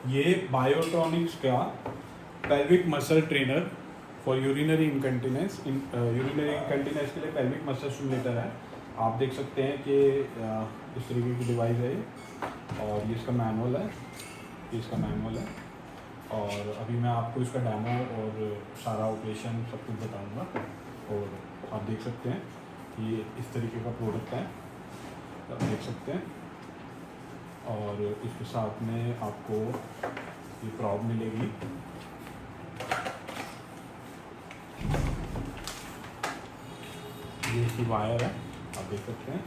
ये बायोट्रॉनिक्स का pelvic muscle trainer for urinary incontinence urinary incontinence के लिए पेल्विक मसल स्टिमुलेटर है। आप देख सकते हैं कि इस तरीके की डिवाइस है ये, और ये इसका मैनुअल है, ये इसका मैनुअल है। और अभी मैं आपको इसका डेमो और सारा ऑपरेशन सब कुछ बताऊंगा। और आप देख सकते हैं ये इस तरीके का प्रोडक्ट है, आप देख सकते हैं। और इसके साथ में आपको ये प्रॉब मिलेगी, ये इसकी वायर है, आप देख सकते हैं।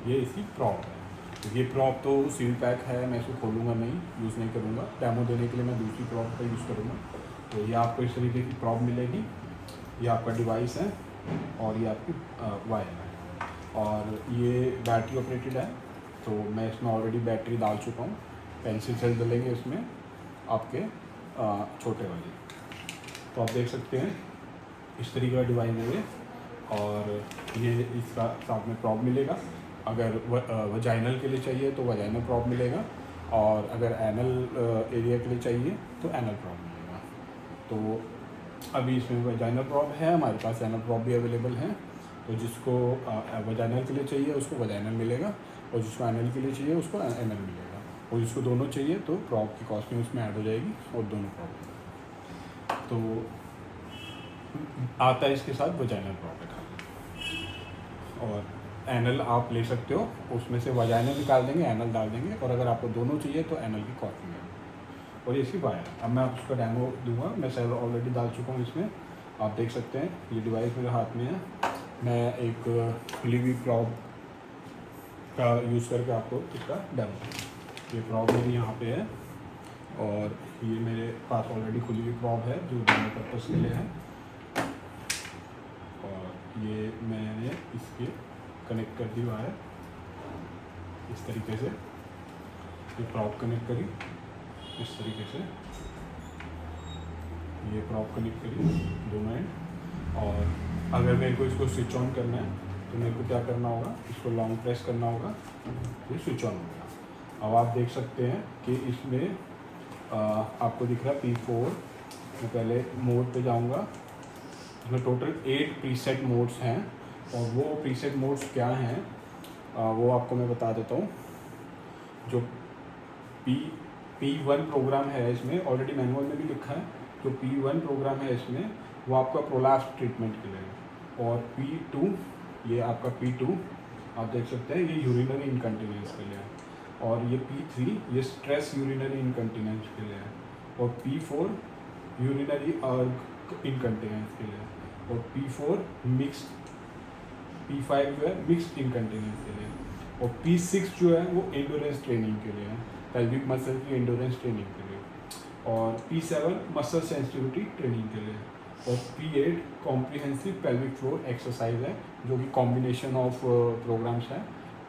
ये इसकी प्रॉप है। तो ये प्रॉप तो सील पैक है, मैं इसको खोलूँगा नहीं, यूज़ नहीं करूँगा। डेमो देने के लिए मैं दूसरी प्रॉप का यूज़ करूँगा। तो ये आपको इस तरीके की प्रॉप मिलेगी। ये आपका डिवाइस है और ये आपकी वायर है, और ये बैटरी ऑपरेटेड है। तो मैं इसमें ऑलरेडी बैटरी डाल चुका हूँ। पेंसिल सेल डलेंगे इसमें आपके छोटे वाले। तो आप देख सकते हैं इस तरीके का डिवाइस है ये। और ये इसका साथ में प्रॉप मिलेगा। अगर वजाइनल के लिए चाहिए तो वजाइनल प्रॉप मिलेगा, और अगर एनल एरिया के लिए चाहिए तो एनल प्रॉप मिलेगा। तो अभी इसमें वजाइनल प्रॉप है, हमारे पास एनल प्रॉप भी अवेलेबल है। तो जिसको वजाइनल के लिए चाहिए उसको वजाइनल मिलेगा, और जिसको एनल के लिए चाहिए उसको एनल मिलेगा। और जिसको दोनों चाहिए तो प्रॉप की कॉस्टिंग उसमें ऐड हो जाएगी, और दोनों प्रॉप तो आता है इसके साथ वजाइनल प्रॉप है। और एनल आप ले सकते हो, उसमें से वजाइनल निकाल देंगे, एनल डाल देंगे। और अगर आपको दोनों चाहिए तो एनल की कॉस्टिंग है। और ये इसकी वायर है। अब मैं आपको उसका डेमो दूंगा। मैं सेल ऑलरेडी डाल चुका हूँ इसमें, आप देख सकते हैं। ये डिवाइस मेरे हाथ में है। मैं एक खुली हुई प्रॉप का यूज़ करके आपको इसका डेमो, ये प्रॉप मेरी यहाँ पे है, और ये मेरे पास ऑलरेडी खुली हुई प्रॉप है जो डेमो पर्पज़ के लिए है। और ये मैंने इसके कनेक्ट कर दी वायर इस तरीके से, ये प्रॉप कनेक्ट करी इस तरीके से, ये प्रॉप कनेक्ट करी दोनों एंड। और अगर मेरे को इसको स्विच ऑन करना है तो मेरे को क्या करना होगा, इसको लॉन्ग प्रेस करना होगा, ये स्विच ऑन होगा। अब आप देख सकते हैं कि इसमें आपको दिख रहा है P4। मैं पहले मोड पे जाऊंगा। इसमें टोटल 8 प्रीसेट मोड्स हैं, और वो प्रीसेट मोड्स क्या हैं वो आपको मैं बता देता हूँ। जो P1 प्रोग्राम है, इसमें ऑलरेडी मैनुअल में भी लिखा है। जो P1 प्रोग्राम है इसमें वो आपका प्रोलैप्स ट्रीटमेंट के लिए है। और P2, ये आपका P2 आप देख सकते हैं, ये यूरिनरी इनकंटिनेंस के लिए है। और ये P3 ये स्ट्रेस यूरिनरी इनकंटिनेंस के लिए है। और P4 यूरिनरी अर्ग इनकंटिनेंस के लिए है। और P4 मिक्स्ड, P5 जो है मिक्स्ड इनकंटिनेंस के लिए। और P6 जो है वो एंडोरेंस ट्रेनिंग के लिए है, पेल्विक मसल की एंडोरेंस ट्रेनिंग के लिए। और P7 मसल सेंसिटिविटी ट्रेनिंग के लिए। और P8 comprehensive pelvic floor exercise है, जो कि कॉम्बिनेशन ऑफ प्रोग्राम्स है।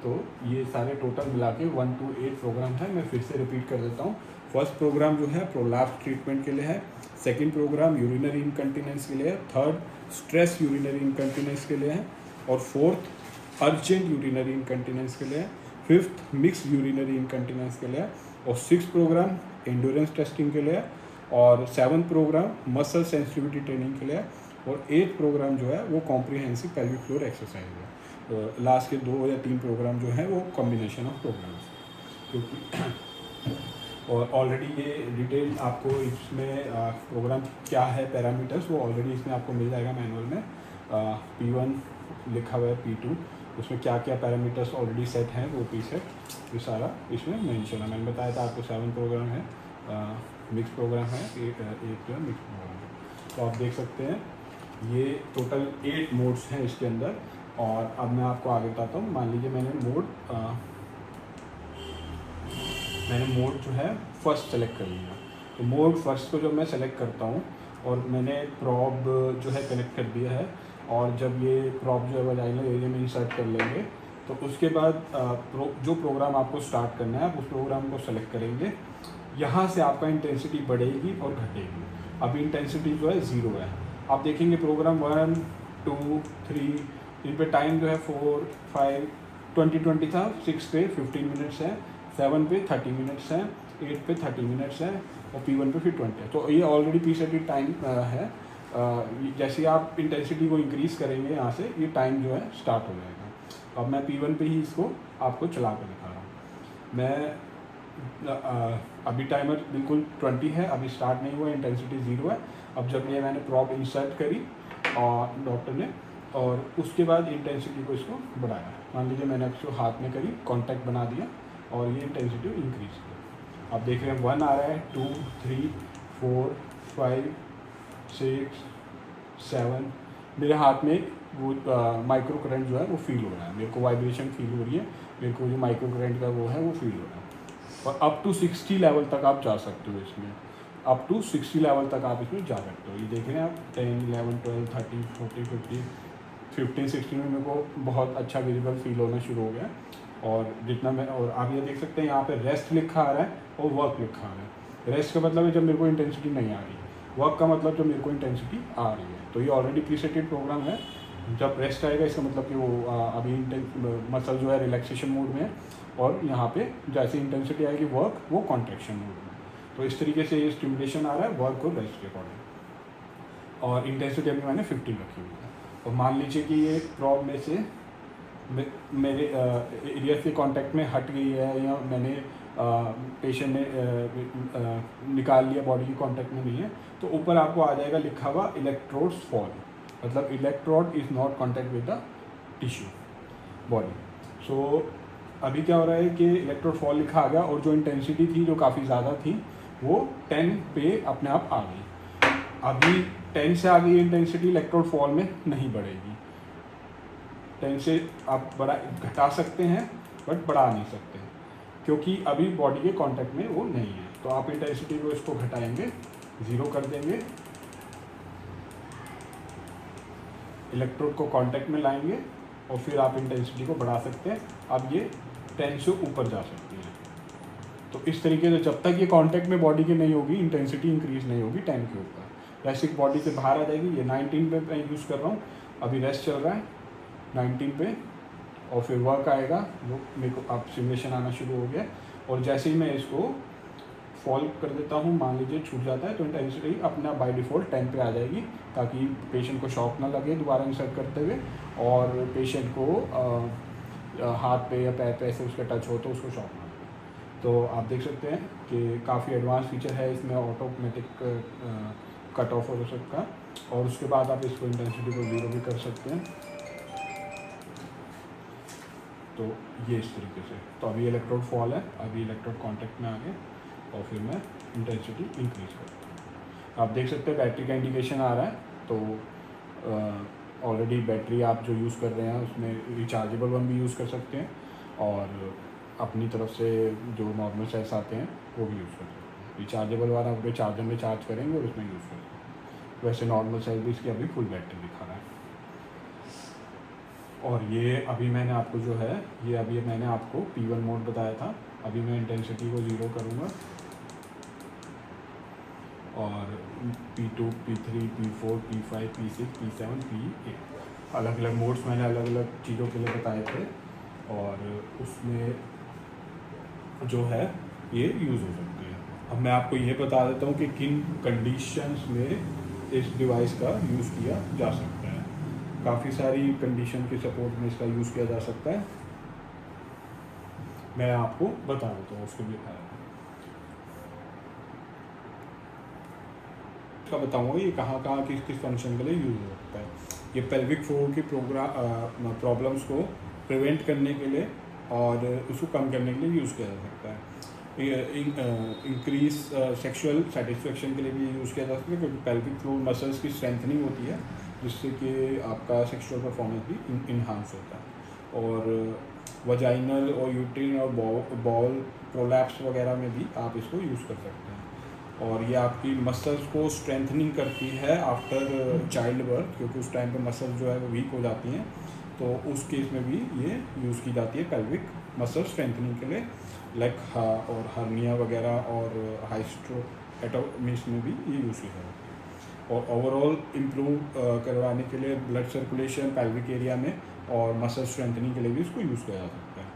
तो ये सारे टोटल मिला के 1 to 8 प्रोग्राम है। मैं फिर से रिपीट कर देता हूँ। फर्स्ट प्रोग्राम जो है प्रोलैप्स ट्रीटमेंट के लिए है। सेकेंड प्रोग्राम यूरिनरी इनकंटिनेंस के लिए है। थर्ड स्ट्रेस यूरिनरी इनकंटिनेंस के लिए है। और फोर्थ अर्जेंट यूरिनरी इनकंटिनेंस के लिए है। फिफ्थ मिक्स यूरिनरी इनकंटिनेंस के लिए है। और सिक्स प्रोग्राम एंडोरेंस टेस्टिंग के लिए है। और seventh programme muscle sensitivity training के लिए है। और 8th प्रोग्राम जो है वो कॉम्प्रिहेंसिव पेल्विक फ्लोर एक्सरसाइज है। तो लास्ट के 2 या 3 प्रोग्राम जो है वो कॉम्बिनेशन ऑफ प्रोग्राम्स, क्योंकि और ऑलरेडी ये डिटेल आपको इसमें प्रोग्राम क्या है, पैरामीटर्स, वो ऑलरेडी इसमें आपको मिल जाएगा मैनुअल में। P1 लिखा हुआ है, P2 उसमें क्या क्या पैरामीटर्स ऑलरेडी सेट हैं वो प्रीसेट ये सारा इसमें मेंशन है। मैंने बताया था आपको 7 प्रोग्राम है, मिक्स प्रोग्राम है, एक जो है मिक्स प्रोग्राम है। तो आप देख सकते हैं ये टोटल 8 मोड्स हैं इसके अंदर। और अब मैं आपको आगे बताता हूँ। मान लीजिए मैंने मोड जो है फर्स्ट सेलेक्ट कर लिया। तो मोड फर्स्ट को जब मैं सेलेक्ट करता हूँ और मैंने प्रॉब जो है कनेक्ट कर दिया है, और जब ये प्रॉब जो है वजाइनल एरिया में इंसर्ट कर लेंगे, तो उसके बाद जो प्रोग्राम आपको स्टार्ट करना है आप उस प्रोग्राम को सेलेक्ट करेंगे। यहाँ से आपका इंटेंसिटी बढ़ेगी और घटेगी। अभी इंटेंसिटी जो है 0 है। आप देखेंगे प्रोग्राम 1, 2, 3 इन पे टाइम जो है 4, 5, 20 था, 6 पे 15 मिनट्स है, 7 पे 30 मिनट्स हैं, 8 पे 30 मिनट्स है और P1 पे फिर 20 है। तो ये ऑलरेडी प्रीसेटेड टाइम है। जैसे आप इंटेंसिटी को इंक्रीज़ करेंगे यहाँ से, ये टाइम जो है स्टार्ट हो जाएगा। अब मैं P1 पे ही इसको आपको चला कर दिखा रहा हूँ। मैं अभी टाइमर बिल्कुल 20 है, अभी स्टार्ट नहीं हुआ, इंटेंसिटी 0 है। अब जब ये मैंने प्रॉब इंसर्ट करी और डॉक्टर ने, और उसके बाद इंटेंसिटी को इसको बढ़ाया, मान लीजिए मैंने इसको हाथ में करी, कॉन्टैक्ट बना दिया और ये इंटेंसिटी इंक्रीज़ किया। आप देख रहे हैं 1 आ रहा है, 2, 3, 4, 5, 6, 7। मेरे हाथ में वो माइक्रो करंट जो है वो फील हो रहा है, मेरे को वाइब्रेशन फील हो रही है, मेरे को जो माइक्रो करंट का वो है वो फील हो रहा है। और अप टू 60 लेवल तक आप जा सकते हो इसमें, अप टू 60 लेवल तक आप इसमें जा सकते हो। ये देख रहे हैं आप 10, 11, 12, 13, 14, 15, 15, 16 में मेरे को बहुत अच्छा विजिबल फील होना शुरू हो गया। और जितना मैं, और आप ये देख सकते हैं यहाँ पे रेस्ट लिखा आ रहा है और वर्क लिखा आ रहा है। रेस्ट का मतलब है जब मेरे को इंटेंसिटी नहीं आ रही, वर्क का मतलब जब मेरे को इंटेंसिटी आ रही है। तो ये ऑलरेडी प्रीसेटेड प्रोग्राम है। जब रेस्ट आएगा इसका मतलब कि वो अभी मसल जो है रिलैक्सेशन मोड में है, और यहाँ पे जैसे इंटेंसिटी आएगी वर्क, वो कॉन्ट्रैक्शन मोड में। तो इस तरीके से ये स्टिमुलेशन आ रहा है वर्क और रेस्ट के अकॉर्डिंग। और इंटेंसिटी अभी मैंने 15 रखी हुई है। और मान लीजिए कि ये प्रॉब में से मेरे एरिया के कांटेक्ट में हट गई है, या मैंने पेशेंट ने निकाल लिया, बॉडी की कांटेक्ट में नहीं है, तो ऊपर आपको आ जाएगा लिखा हुआ इलेक्ट्रोड्स फॉल, मतलब electrode is not contact with the tissue body. So अभी क्या हो रहा है कि इलेक्ट्रोड फॉल लिखा आ गया, और जो इंटेंसिटी थी जो काफ़ी ज़्यादा थी वो 10 पे अपने आप आ गई। अभी 10 से आ गई इंटेंसिटी, इलेक्ट्रोड फॉल में नहीं बढ़ेगी। 10 से आप घटा सकते हैं बट बढ़ा नहीं सकते, क्योंकि अभी बॉडी के कांटेक्ट में वो नहीं है। तो आप इंटेंसिटी को इसको घटाएंगे, 0 कर देंगे, इलेक्ट्रोड को कांटेक्ट में लाएंगे, और फिर आप इंटेंसिटी को बढ़ा सकते हैं। अब ये 10 से ऊपर जा सकती है। तो इस तरीके से जब तक ये कांटेक्ट में बॉडी के नहीं होगी, इंटेंसिटी इंक्रीज़ नहीं होगी 10 के ऊपर। जैसे बॉडी से बाहर आ जाएगी, ये 19 पे मैं यूज़ कर रहा हूँ, अभी रेस्ट चल रहा है 19 पे, और फिर वर्क आएगा, वो मेरे को अब सिमुलेशन आना शुरू हो गया। और जैसे ही मैं इसको फॉल कर देता हूँ, मान लीजिए छूट जाता है, तो इंटेंसिटी अपना बाय डिफ़ॉल्ट 10 पे आ जाएगी, ताकि पेशेंट को शॉक ना लगे दोबारा इंसर्ट करते हुए, और पेशेंट को हाथ पे या पैर पे ऐसे उसका टच हो तो उसको शॉक ना लगे। तो आप देख सकते हैं कि काफ़ी एडवांस फीचर है इसमें, ऑटोमेटिक कट ऑफ हो सकता है, और उसके बाद आप इसको इंटेंसिटी को 0 भी कर सकते हैं। तो ये इस तरीके से, तो अभी इलेक्ट्रोड फॉल है, अभी इलेक्ट्रोड कांटेक्ट में आ गए, और फिर मैं इंटेंसिटी इंक्रीज़ करता हूँ। आप देख सकते हैं बैटरी का इंडिकेशन आ रहा है। तो ऑलरेडी बैटरी आप जो यूज़ कर रहे हैं उसमें रिचार्जेबल वन भी यूज़ कर सकते हैं, और अपनी तरफ से जो नॉर्मल सेल्स आते हैं वो भी यूज़ कर सकते हैं। रिचार्जेबल वाला अपने चार्जर में चार्ज करेंगे और उसमें यूज़ कर सकते हैं। वैसे नॉर्मल सेल भी इसकी अभी फुल बैटरी दिखा रहा है। और ये अभी मैंने आपको जो है, ये अभी मैंने आपको P1 मोड बताया था। अभी मैं इंटेंसिटी को 0 करूँगा, और P2, P3, P4, P5, P6, P7, P8 अलग अलग मोड्स मैंने अलग अलग चीज़ों के लिए बताए थे, और उसमें जो है ये यूज़ हो सकते हैं। अब मैं आपको ये बता देता हूँ कि किन कंडीशंस में इस डिवाइस का यूज़ किया जा सकता है। काफ़ी सारी कंडीशन के सपोर्ट में इसका यूज़ किया जा सकता है, मैं आपको बता देता हूँ उसके लिए का बताऊँगा ये कहाँ कहाँ किस किस फंक्शन के लिए यूज़ हो सकता है। ये पेल्विक फ्लोर की प्रॉब्लम्स को प्रिवेंट करने के लिए और उसको कम करने के लिए यूज़ किया जा सकता है। इंक्रीज सेक्सुअल सेटिस्फेक्शन के लिए भी यूज़ किया जा सकता है, क्योंकि पेल्विक फ्लोर मसल्स की स्ट्रेंथनिंग होती है, जिससे कि आपका सेक्सुअल परफॉर्मेंस भी इन्हांस होता है। और वजाइनल और यूट्रिन और बॉल प्रोलैप्स वगैरह में भी आप इसको यूज़ कर सकते हैं। और ये आपकी मसल्स को स्ट्रेंथनिंग करती है आफ्टर चाइल्ड बर्थ, क्योंकि उस टाइम पे मसल्स जो है वो वीक हो जाती हैं, तो उस केस में भी ये यूज़ की जाती है पेल्विक मसल स्ट्रेंथनिंग के लिए, लाइक और हर्निया वगैरह और हाइस्ट्रोएटोमीज में भी ये यूज़ की जाती है। और ओवरऑल इम्प्रूव करवाने के लिए ब्लड सर्कुलेशन पेल्विक एरिया में और मसल स्ट्रेंथनिंग के लिए भी इसको यूज़ किया जा सकता है।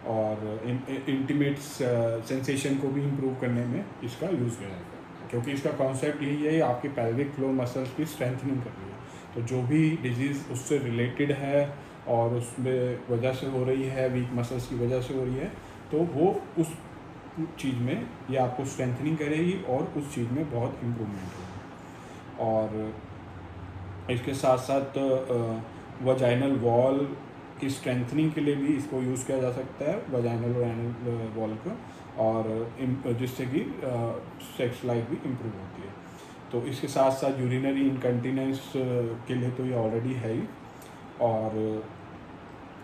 और इंटीमेट सेंसेशन को भी इम्प्रूव करने में इसका यूज़ किया जाता है, क्योंकि इसका कॉन्सेप्ट यही है आपके पेल्विक फ्लोर मसल्स की स्ट्रेंथनिंग कर रही है। तो जो भी डिजीज़ उससे रिलेटेड है और उसमें वजह से हो रही है, वीक मसल्स की वजह से हो रही है, तो वो उस चीज़ में ये आपको स्ट्रेंथनिंग करेगी और उस चीज़ में बहुत इम्प्रूवमेंट होगी। और इसके साथ साथ वजाइनल वॉल की स्ट्रेंथनिंग के लिए भी इसको यूज़ किया जा सकता है, वजाइनल और एनल वॉल को, और जिससे कि सेक्स लाइफ भी इम्प्रूव होती है। तो इसके साथ साथ यूरिनरी इनकंटिनेंस के लिए तो ये ऑलरेडी है ही, और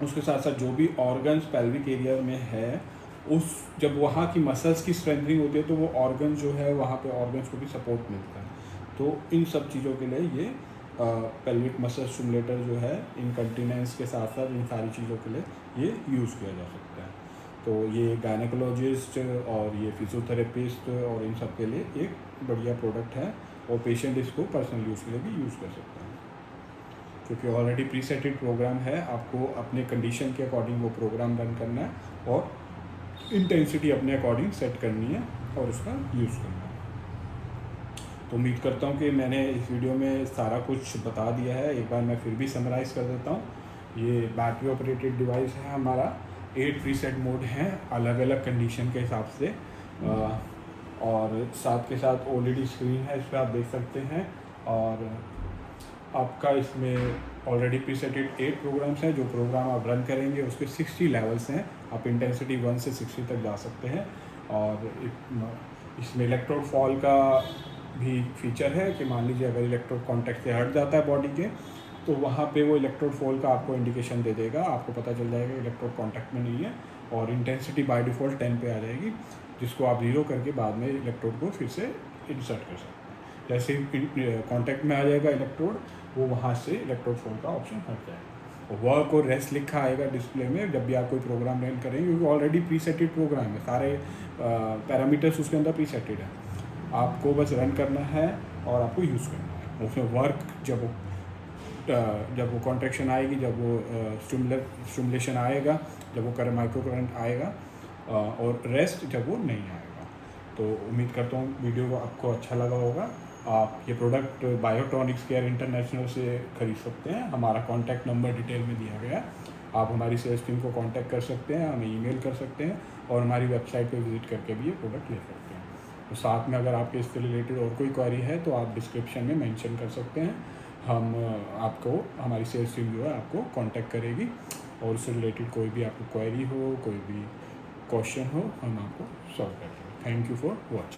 उसके साथ साथ जो भी ऑर्गन्स पेल्विक एरिया में है, उस जब वहाँ की मसल्स की स्ट्रेंथनिंग होती है तो वो ऑर्गन जो है वहाँ पे ऑर्गन्स को भी सपोर्ट मिलता है। तो इन सब चीज़ों के लिए ये पेल्विक मसल स्टिमुलेटर जो है इनकंटिनेंस के साथ साथ इन सारी चीज़ों के लिए ये यूज़ किया जा सकता है। तो ये गायनेकोलॉजिस्ट और ये फिजियोथेरेपिस्ट और इन सब के लिए एक बढ़िया प्रोडक्ट है, और पेशेंट इसको पर्सनल यूज़ के लिए भी यूज़ कर सकता है, क्योंकि ऑलरेडी प्रीसेटेड प्रोग्राम है। आपको अपने कंडीशन के अकॉर्डिंग वो प्रोग्राम रन करना है और इंटेंसिटी अपने अकॉर्डिंग सेट करनी है और उसका यूज़ करना है। तो उम्मीद करता हूँ कि मैंने इस वीडियो में सारा कुछ बता दिया है। एक बार मैं फिर भी समराइज़ कर देता हूँ। ये बैटरी ऑपरेटेड डिवाइस है हमारा, 8 प्रीसेट मोड हैं अलग अलग कंडीशन के हिसाब से, और साथ के साथ OLED स्क्रीन है, इस पर आप देख सकते हैं। और आपका इसमें ऑलरेडी प्रीसेटेड 8 प्रोग्राम्स हैं। जो प्रोग्राम आप रन करेंगे उसके 60 लेवल्स हैं, आप इंटेंसिटी 1 से 60 तक जा सकते हैं। और इसमें इलेक्ट्रोड फॉल का भी फीचर है कि मान लीजिए अगर इलेक्ट्रोड कॉन्टैक्ट से हट जाता है बॉडी के, तो वहाँ पे वो इलेक्ट्रोड फॉल का आपको इंडिकेशन दे देगा, आपको पता चल जाएगा इलेक्ट्रोड कॉन्टैक्ट में नहीं है, और इंटेंसिटी बाय डिफ़ॉल्ट 10 पे आ जाएगी, जिसको आप 0 करके बाद में इलेक्ट्रोड को फिर से इंसर्ट कर सकते हैं। जैसे ही कॉन्टैक्ट में आ जाएगा इलेक्ट्रोड, वो वहाँ से इलेक्ट्रोड फॉल का ऑप्शन हट जाएगा। और वर्क और रेस्ट लिखा आएगा डिस्प्ले में जब भी आप कोई प्रोग्राम रन करेंगे, क्योंकि ऑलरेडी प्रीसेटेड प्रोग्राम है, सारे पैरामीटर्स उसके अंदर प्रीसेटेड है। आपको बस रन करना है और आपको यूज़ करना है। उसमें वर्क जब वो कॉन्ट्रैक्शन आएगी, जब वो स्टिमुलेशन आएगा, जब वो माइक्रो करंट आएगा, और रेस्ट जब वो नहीं आएगा। तो उम्मीद करता हूँ वीडियो को आपको अच्छा लगा होगा। आप ये प्रोडक्ट बायोट्रॉनिक्स केयर इंटरनेशनल से खरीद सकते हैं। हमारा कॉन्टैक्ट नंबर डिटेल में दिया गया है। आप हमारी सेल्स टीम को कांटेक्ट कर सकते हैं, हमें ईमेल कर सकते हैं, और हमारी वेबसाइट पे विजिट करके भी ये प्रोडक्ट ले सकते हैं। तो साथ में अगर आपके इससे रिलेटेड और कोई क्वेरी है तो आप डिस्क्रिप्शन में मेंशन कर सकते हैं। हम आपको, हमारी सेल्स टीम जो है आपको कांटेक्ट करेगी, और उससे रिलेटेड कोई भी आपको क्वेरी हो, कोई भी क्वेश्चन हो, हम आपको सॉल्व करेंगे। Thank you for watching.